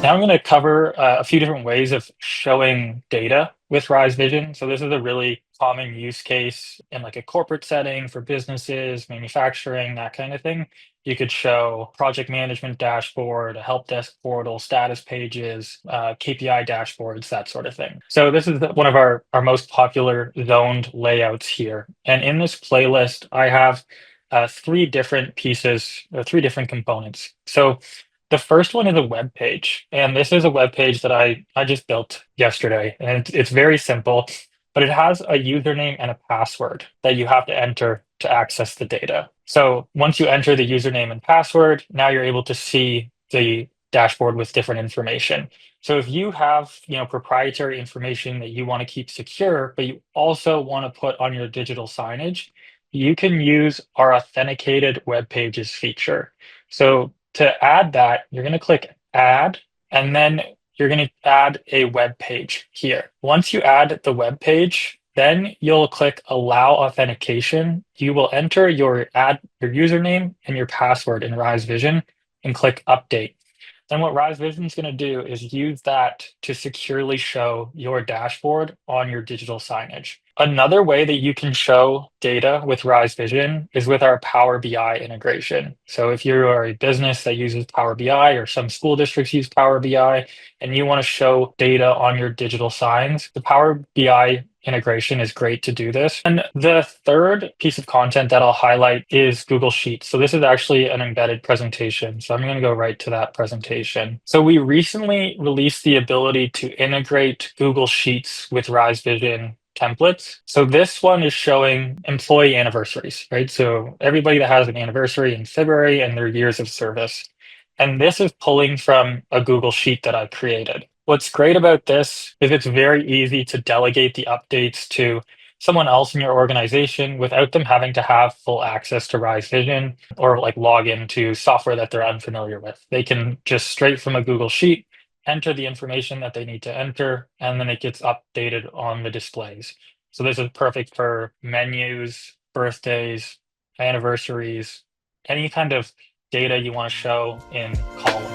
Now I'm going to cover a few different ways of showing data with Rise Vision. So this is a really common use case in like a corporate setting for businesses, manufacturing, that kind of thing. You could show project management dashboard, a help desk portal, status pages, KPI dashboards, that sort of thing. So this is one of our most popular zoned layouts here. And in this playlist, I have three different pieces, three different components. So the first one is a web page, and this is a web page that I just built yesterday, and it's very simple, but it has a username and a password that you have to enter to access the data. So once you enter the username and password, now you're able to see the dashboard with different information. So if you have, proprietary information that you want to keep secure, but you also want to put on your digital signage, you can use our authenticated web pages feature. So to add that, you're going to click add, and then you're going to add a web page here. Once you add the web page, then you'll click allow authentication. You will enter your username and your password in Rise Vision and click update. Then what Rise Vision is going to do is use that to securely show your dashboard on your digital signage. Another way that you can show data with Rise Vision is with our Power BI integration. So if you are a business that uses Power BI or some school districts use Power BI and you want to show data on your digital signs, the Power BI integration is great to do this. And the third piece of content that I'll highlight is Google Sheets. So this is actually an embedded presentation. So I'm going to go right to that presentation. So we recently released the ability to integrate Google Sheets with Rise Vision templates. So this one is showing employee anniversaries, right? So everybody that has an anniversary in February and their years of service. And this is pulling from a Google Sheet that I created. What's great about this is it's very easy to delegate the updates to someone else in your organization without them having to have full access to Rise Vision or like log into software that they're unfamiliar with. They can just straight from a Google Sheet enter the information that they need to enter, and then it gets updated on the displays. So this is perfect for menus, birthdays, anniversaries, any kind of data you want to show in columns.